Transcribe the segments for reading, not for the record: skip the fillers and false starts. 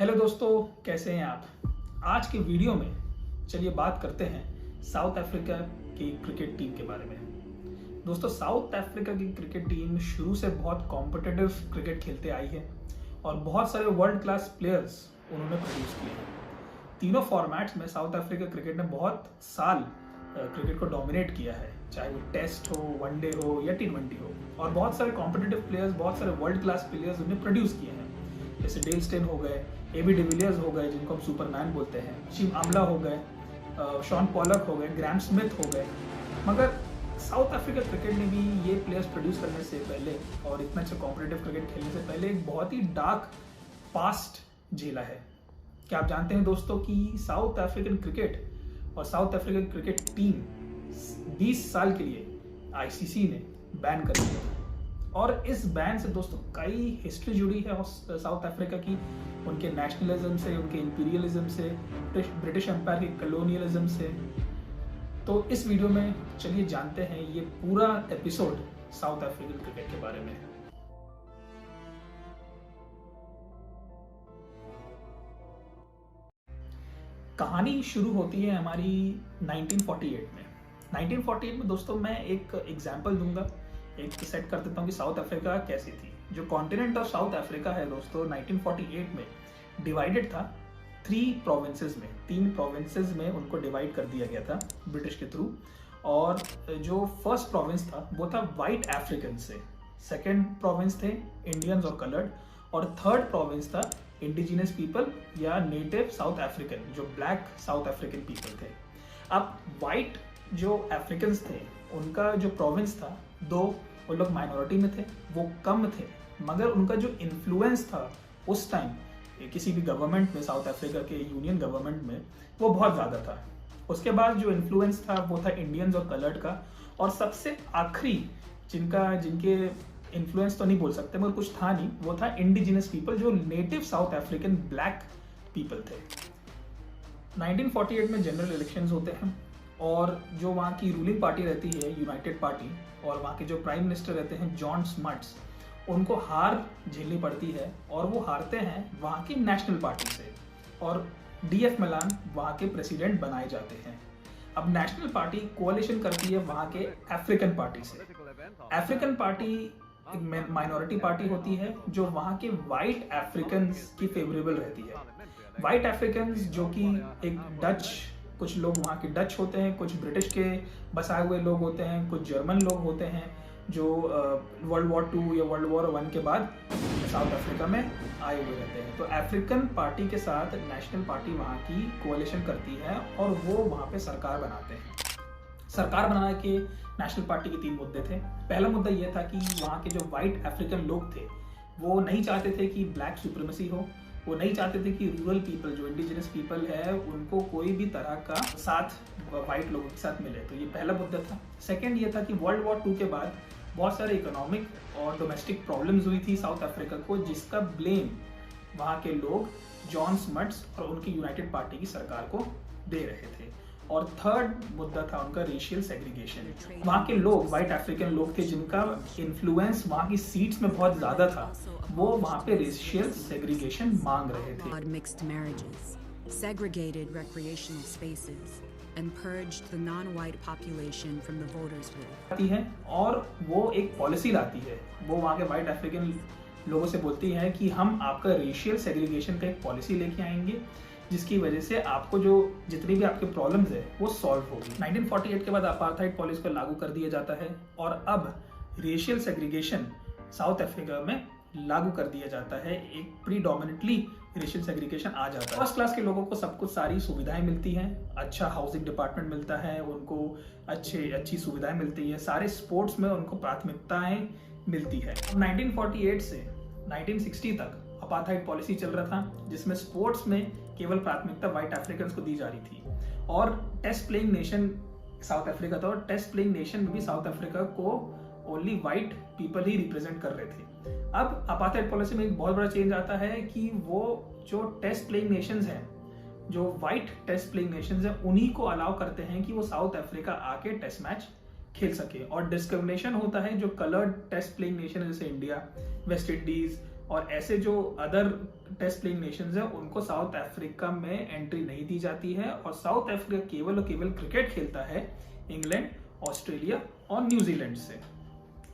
Hello दोस्तों, कैसे हैं आप। आज के वीडियो में चलिए बात करते हैं साउथ अफ्रीका की क्रिकेट टीम के बारे में। दोस्तों, साउथ अफ्रीका की क्रिकेट टीम शुरू से बहुत कॉम्पिटिटिव क्रिकेट खेलते आई है और बहुत सारे वर्ल्ड क्लास प्लेयर्स उन्होंने प्रोड्यूस किए हैं। तीनों फॉर्मेट्स में साउथ अफ्रीका क्रिकेट ने बहुत साल क्रिकेट को डोमिनेट किया है, चाहे वो टेस्ट हो, वनडे हो या T20 हो। और बहुत सारे कॉम्पिटिटिव प्लेयर्स, बहुत सारे वर्ल्ड क्लास प्लेयर्स उन्हें प्रोड्यूस किए हैं, जैसे डेल स्टेन हो गए, AB डिविलियर्स हो गए जिनको हम सुपरमैन बोलते हैं, शिव आमला हो गए, शॉन पॉलक हो गए, ग्रैम स्मिथ हो गए। मगर साउथ अफ्रीका क्रिकेट ने भी ये प्लेयर्स प्रोड्यूस करने से पहले और इतना अच्छा कॉम्पिटिटिव क्रिकेट खेलने से पहले एक बहुत ही डार्क पास्ट झेला है। क्या आप जानते हैं दोस्तों कि साउथ अफ्रीकन क्रिकेट और साउथ अफ्रीकन क्रिकेट टीम 20 साल के लिए ICC ने बैन कर दिया। और इस बैन से दोस्तों कई हिस्ट्री जुड़ी है साउथ अफ्रीका की, उनके नेशनलिज्म से, उनके इंपीरियलिज्म से, ब्रिटिश एम्पायर के कॉलोनियलिज्म से। तो इस वीडियो में चलिए जानते हैं ये पूरा एपिसोड साउथ अफ्रीकन क्रिकेट के बारे में। कहानी शुरू होती है हमारी 1948 में। 1948 में दोस्तों मैं एक एग्जाम्पल दूंगा, एक सेट कर देता हूँ कि साउथ अफ्रीका कैसी थी। जो कॉन्टिनेंट ऑफ साउथ अफ्रीका है दोस्तों 1948 में डिवाइडेड था 3 प्रोविंसेस में। 3 प्रोविंसेस में उनको डिवाइड कर दिया गया था ब्रिटिश के थ्रू। और जो फर्स्ट प्रोविंस था वो था वाइट अफ्रीकन से, सेकेंड प्रोविंस थे इंडियंस और कलर्ड, और थर्ड प्रोविंस था इंडिजिनस पीपल या नेटिव साउथ अफ्रीकन, जो ब्लैक साउथ अफ्रीकन पीपल थे। अब वाइट जो अफ्रीकन्स थे उनका जो प्रोविंस था, दो वो लोग माइनॉरिटी में थे, वो कम थे, मगर उनका जो इन्फ्लुएंस था उस टाइम किसी भी गवर्नमेंट में, साउथ अफ्रीका के यूनियन गवर्नमेंट में, वो बहुत ज़्यादा था। उसके बाद जो इन्फ्लुएंस था वो था इंडियंस और कलर्ड का, और सबसे आखिरी जिनके इन्फ्लुएंस तो नहीं बोल सकते मगर कुछ था नहीं, वो था इंडिजिनस पीपल, जो native south African black people थे। 1948 में जनरल इलेक्शंस होते हैं और जो वहाँ की रूलिंग पार्टी रहती है यूनाइटेड पार्टी, और वहाँ के जो प्राइम मिनिस्टर रहते हैं जॉन स्मट्स, उनको हार झेलनी पड़ती है और वो हारते हैं वहाँ की नेशनल पार्टी से, और DF मिलान वहाँ के प्रेसिडेंट बनाए जाते हैं। अब नेशनल पार्टी कोalition करती है वहाँ के अफ्रीकन पार्टी से। अफ्रीकन पार्टी एक माइनॉरिटी पार्टी होती है जो वहाँ के वाइट अफ्रीकन्स की फेवरेबल रहती है। वाइट अफ्रीकन्स जो कि एक डच, कुछ लोग वहाँ के डच होते हैं, कुछ ब्रिटिश के बसाए हुए लोग होते हैं, कुछ जर्मन लोग होते हैं जो वर्ल्ड वॉर 2 या वर्ल्ड वॉर 1 के बाद साउथ अफ्रीका में आए हुए रहते हैं। तो अफ्रीकन पार्टी के साथ नेशनल पार्टी वहाँ की कोalition करती है और वो वहाँ पे सरकार बनाते हैं। सरकार बनाने के नेशनल पार्टी के 3 मुद्दे थे। पहला मुद्दा ये था कि वहाँ के जो वाइट अफ्रीकन लोग थे वो नहीं चाहते थे कि ब्लैक सुप्रीमेसी हो, वो नहीं चाहते थे कि रूरल पीपल, जो इंडिजिनस पीपल है, उनको कोई भी तरह का साथ वाइट लोगों के साथ मिले। तो ये पहला मुद्दा था। सेकंड ये था कि वर्ल्ड वॉर 2 के बाद बहुत सारे इकोनॉमिक और डोमेस्टिक प्रॉब्लम्स हुई थी साउथ अफ्रीका को, जिसका ब्लेम वहाँ के लोग जॉन स्मट्स और उनकी यूनाइटेड पार्टी की सरकार को दे रहे थे। और थर्ड मुद्दा था उनका रेशियल सेग्रीगेशन। वहाँ के लोग, वाइट अफ्रीकन लोग थे जिनका इन्फ्लुएंस वहाँ की सीट्स में बहुत ज़्यादा था, वो वहाँ पे रेशियल सेग्रीगेशन मांग रहे थे। Mixed marriages, segregated recreational spaces, and purged the non-white population from the voters' roll. आती है और वो एक पॉलिसी लाती है, वो वहाँ के वाइट अफ्रीकन लोगों से बोलती है कि हम आपका रेशियल सेग्रीगेशन का एक पॉलिसी लेके आएंगे जिसकी वजह से आपको जो जितनी भी आपके प्रॉब्लम्स है वो सॉल्व होगी। 1948 के बाद अपार्थाइड पॉलिसी को लागू कर दिया जाता है और अब रेशियल सेग्रीगेशन साउथ अफ्रीका में लागू कर दिया जाता है। एक प्रीडोमिनेटली रेशियल सेग्रीगेशन आ जाता है। फर्स्ट क्लास के लोगों को सब कुछ सारी सुविधाएं मिलती हैं, अच्छा हाउसिंग डिपार्टमेंट मिलता है, उनको अच्छी सुविधाएं मिलती है, सारे स्पोर्ट्स में उनको प्राथमिकताएं मिलती है। 1948 से 1960 तक अपार्थाइड पॉलिसी चल रहा था जिसमें स्पोर्ट्स में केवल प्राथमिकता वाइट अफ्रीकन्स को दी जा रही थी, और test playing nation South Africa था, और टेस्ट प्लेइंग नेशन में भी साउथ अफ्रीका को ओनली वाइट पीपल ही रिप्रेजेंट कर रहे थे। अब अपार्थाइड पॉलिसी में एक बहुत बड़ा चेंज आता है कि वो जो टेस्ट प्लेइंग नेशंस हैं, जो वाइट टेस्ट प्लेइंग नेशंस हैं, उन्हीं को अलाउ करते हैं कि वो साउथ अफ्रीका आके टेस्ट मैच खेल सके। और डिस्क्रिमिनेशन होता है जो कलर्ड टेस्ट प्लेइंग नेशन है, जैसे इंडिया, वेस्ट इंडीज, और ऐसे जो अदर टेस्ट प्लेइंग नेशंस हैं उनको साउथ अफ्रीका में एंट्री नहीं दी जाती है, और साउथ अफ्रीका केवल और केवल क्रिकेट खेलता है इंग्लैंड, ऑस्ट्रेलिया और न्यूजीलैंड से।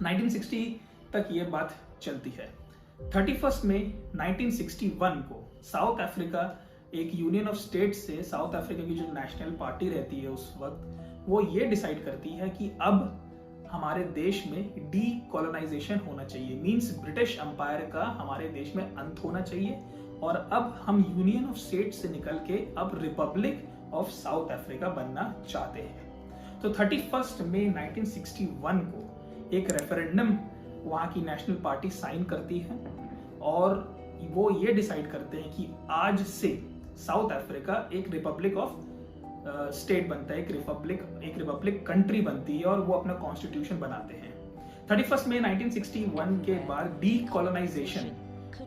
1960 तक ये बात चलती है। 31 मई 1961 को साउथ अफ्रीका एक यूनियन ऑफ स्टेट्स से, साउथ अफ्रीका की जो नेशनल पार्टी रहती है उस वक्त, वो ये डिसाइड करती है कि अब हमारे देश में डीकोलोनाइजेशन होना चाहिए, मींस ब्रिटिश एम्पायर का हमारे देश में अंत होना चाहिए, और अब हम यूनियन ऑफ स्टेट्स से निकल के अब रिपब्लिक ऑफ साउथ अफ्रीका बनना चाहते हैं। तो 31 मई 1961 को एक रेफरेंडम वहाँ की नेशनल पार्टी साइन करती है, और वो ये डिसाइड करते हैं कि आज से साउथ अफ्रीका एक रिपब्लिक ऑफ स्टेट बनता है, एक रिपब्लिक कंट्री बनती है, और वो अपना कॉन्स्टिट्यूशन बनाते हैं। 31 मई 1961 के बाद डीकोलोनाइजेशन,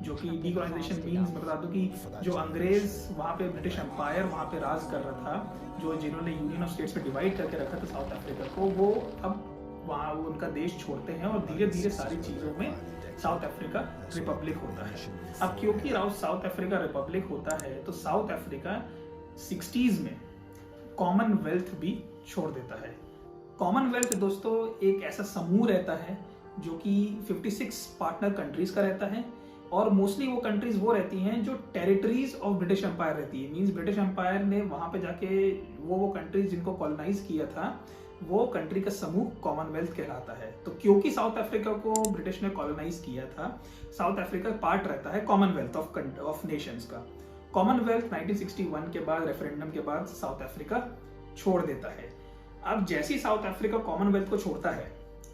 जो कि डीकोलोनाइजेशन मींस बता दूं कि जो अंग्रेज वहाँ पे ब्रिटिश एम्पायर वहाँ पे राज कर रहा था, जो जिन्होंने यूनियन ऑफ स्टेट्स में डिवाइड करके रखा था साउथ अफ्रीका को, वो अब वहाँ वो उनका देश छोड़ते हैं, और धीरे धीरे सारी चीजों में साउथ अफ्रीका रिपब्लिक होता है। अब क्योंकि साउथ अफ्रीका रिपब्लिक होता है, तो साउथ अफ्रीका 60s में कॉमनवेल्थ भी छोड़ देता है। कॉमनवेल्थ दोस्तों एक ऐसा समूह रहता है जो कि 56 पार्टनर कंट्रीज का रहता है, और मोस्टली वो कंट्रीज वो रहती हैं जो टेरिटरीज ऑफ ब्रिटिश एम्पायर रहती है, मींस ब्रिटिश एम्पायर ने वहां पे जाके वो कंट्रीज जिनको कॉलोनाइज किया था, वो कंट्री का समूह कॉमनवेल्थ कहलाता है। तो क्योंकि साउथ अफ्रीका को ब्रिटिश ने कॉलोनाइज किया था, साउथ अफ्रीका पार्ट रहता है कॉमनवेल्थ ऑफ नेशंस का। कॉमनवेल्थ 1961 के बाद रेफरेंडम के बाद साउथ अफ्रीका छोड़ देता है। अब जैसे ही साउथ अफ्रीका कॉमनवेल्थ को छोड़ता है,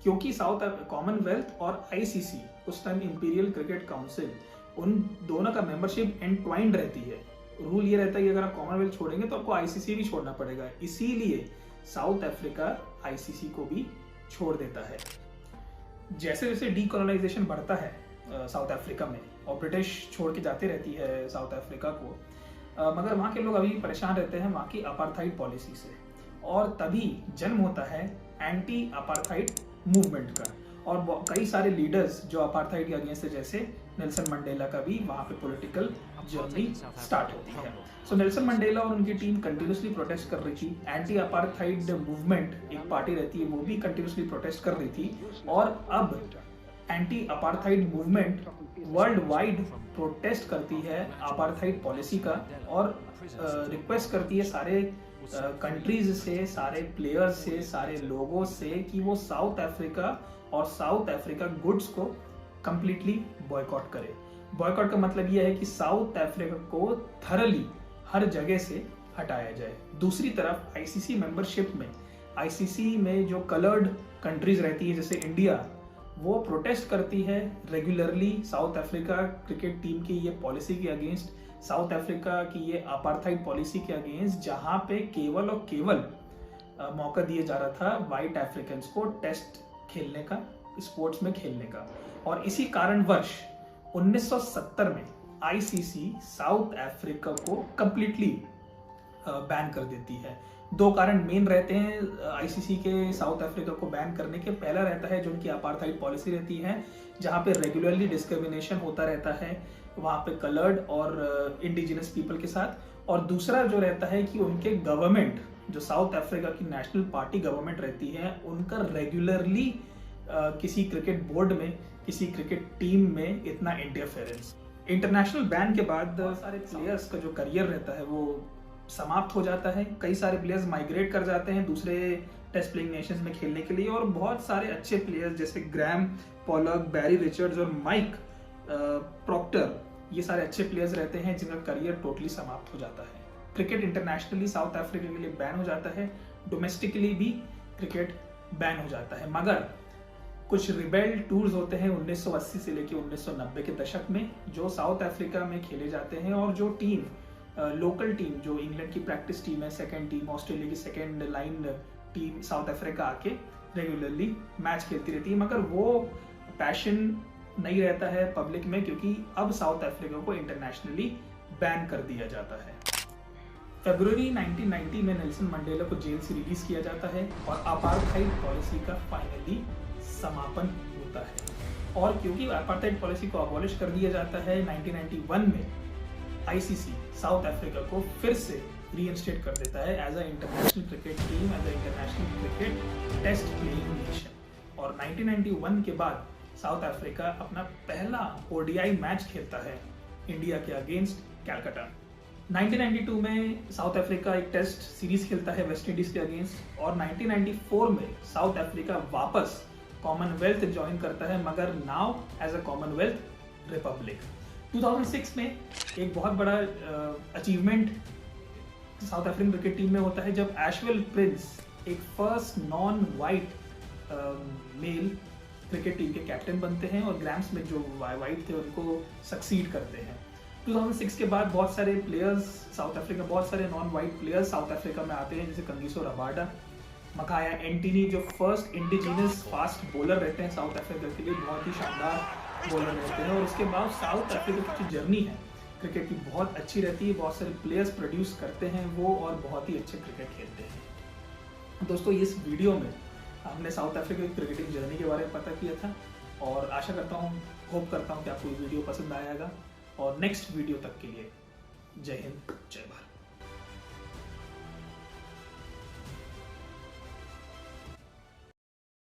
क्योंकि कॉमनवेल्थ और आईसीसी, उस टाइम इंपीरियल क्रिकेट काउंसिल, उन दोनों का मेंबरशिप एंटवाइंड रहती है। रूल ये रहता है कि अगर आप कॉमनवेल्थ छोड़ेंगे तो आपको आईसीसी भी छोड़ना पड़ेगा, इसीलिए साउथ अफ्रीका आईसीसी को भी छोड़ देता है। जैसे जैसे डीकोलोनाइजेशन बढ़ता है साउथ अफ्रीका में, और ब्रिटिश छोड़ के जाते रहती है साउथ अफ्रीका को, मगर वहाँ के लोग अभी परेशान रहते हैं वहाँ की अपार्थाइड पॉलिसी से, और तभी जन्म होता है एंटी अपार्थाइड मूवमेंट का, और कई सारे लीडर्स जो अपार्थाइड के अगेंस्ट है, जैसे नेल्सन मंडेला का भी वहाँ पे पॉलिटिकल जर्नी स्टार्ट होती है। सो नेल्सन मंडेला और उनकी टीम कंटिन्यूसली प्रोटेस्ट कर रही थी। एंटी अपार्थाइड मूवमेंट एक पार्टी रहती है, वो भी कंटिन्यूसली प्रोटेस्ट कर रही थी, और अब anti apartheid movement world wide protest करती है अपार्थाइड पॉलिसी का, और रिक्वेस्ट करती है सारे कंट्रीज से, सारे प्लेयर्स से, सारे लोगों से कि वो साउथ अफ्रीका और साउथ अफ्रीका गुड्स को कंप्लीटली बॉयकॉट करे। बॉयकॉट का मतलब यह है कि साउथ अफ्रीका को थरली हर जगह से हटाया जाए। दूसरी तरफ आईसीसी मेंबरशिप में, आईसीसी में जो कलर्ड कंट्रीज रहती है जैसे इंडिया, वो प्रोटेस्ट करती है regularly south Africa cricket team की ये पॉलिसी के अगेंस्ट, साउथ अफ्रीका की ये अपार्थाइड पॉलिसी के अगेंस्ट, जहां पे केवल और केवल मौका दिया जा रहा था वाइट अफ्रीकन्स को टेस्ट खेलने का, स्पोर्ट्स में खेलने का। और इसी कारणवश 1970 में आईसीसी साउथ अफ्रीका को कंप्लीटली बैन कर देती है। दो कारण मेन रहते हैं आईसीसी के साउथ अफ्रीका को बैन करने के। पहला रहता है जो उनकी अपार्थाइड पॉलिसी रहती है, जहां पे रेगुलरली डिस्क्रिमिनेशन होता रहता है वहां पे कलर्ड और इंडिजिनस पीपल के साथ। और दूसरा जो रहता है कि उनके गवर्नमेंट, जो साउथ अफ्रीका की नेशनल पार्टी गवर्नमेंट रहती है, उनका रेगुलरली किसी क्रिकेट बोर्ड में, किसी क्रिकेट टीम में इतना इंटरफेरेंस। इंटरनेशनल बैन के बाद सारे प्लेयर्स का जो करियर रहता है वो समाप्त हो जाता है। कई सारे प्लेयर्स माइग्रेट कर जाते हैं दूसरे टेस्ट प्लेइंग नेशंस में खेलने के लिए, और बहुत सारे अच्छे प्लेयर्स जैसे ग्रैम पॉलक, बैरी रिचर्ड्स और माइक प्रॉक्टर, ये सारे अच्छे प्लेयर्स रहते हैं जिनका करियर टोटली समाप्त हो जाता है। क्रिकेट इंटरनेशनली साउथ अफ्रीका के लिए बैन हो जाता है, डोमेस्टिकली भी क्रिकेट बैन हो जाता है। मगर कुछ रिबेल टूर्स होते हैं 1980 से लेकर 1990 के दशक में, जो साउथ अफ्रीका में खेले जाते हैं, और जो टीम लोकल टीम, जो इंग्लैंड की प्रैक्टिस टीम है, सेकंड टीम, ऑस्ट्रेलिया की second line team south Africa आके रेगुलरली मैच खेलती रहती है। मगर वो पैशन नहीं रहता है पब्लिक में, क्योंकि अब साउथ अफ्रीका को इंटरनेशनली बैन कर दिया जाता है। फरवरी 1990 में नेल्सन मंडेला को जेल से रिलीज किया जाता है और अपार्थाइड पॉलिसी का फाइनली समापन होता है। और क्योंकि अपार्थाइड पॉलिसी को अबॉलिश कर दिया जाता है 1991 में, आईसीसी साउथ अफ्रीका को फिर से रीइंस्टेट कर देता है as a international cricket team, as a international cricket test playing nation. और 1991 के बाद साउथ अफ्रीका अपना पहला ओडीआई मैच खेलता है इंडिया के अगेंस्ट कैलकाटा। 1992 में साउथ अफ्रीका एक टेस्ट सीरीज खेलता है वेस्ट इंडीज के अगेंस्ट, और 1994 में साउथ अफ्रीका वापस कॉमनवेल्थ ज्वाइन करता है, मगर now as a Commonwealth republic. 2006 में एक बहुत बड़ा achievement South African cricket team में होता है जब एशवेल प्रिंस एक first non white male cricket team के कैप्टन बनते हैं और ग्राम स्मिथ जो वाइट थे उनको सक्सीड करते हैं। 2006 के बाद बहुत सारे प्लेयर्स साउथ अफ्रीका, बहुत सारे non white players south Africa में आते हैं, जैसे कंगिसो रबाडा, मकाया एंटनी जो फर्स्ट इंडिजिनस फास्ट बॉलर रहते हैं साउथ अफ्रीका के लिए, बहुत ही शानदार बॉलर रहते हैं। और उसके बाद साउथ अफ्रीका की जो जर्नी है क्रिकेट की बहुत अच्छी रहती है, बहुत सारे प्लेयर्स प्रोड्यूस करते हैं वो और बहुत ही अच्छे क्रिकेट खेलते हैं। दोस्तों इस वीडियो में हमने साउथ अफ्रीका की क्रिकेटिंग जर्नी के बारे में पता किया था और आशा करता हूँ, होप करता हूँ कि आपको ये वीडियो पसंद आएगा। और नेक्स्ट वीडियो तक के लिए जय हिंद, जय भारत।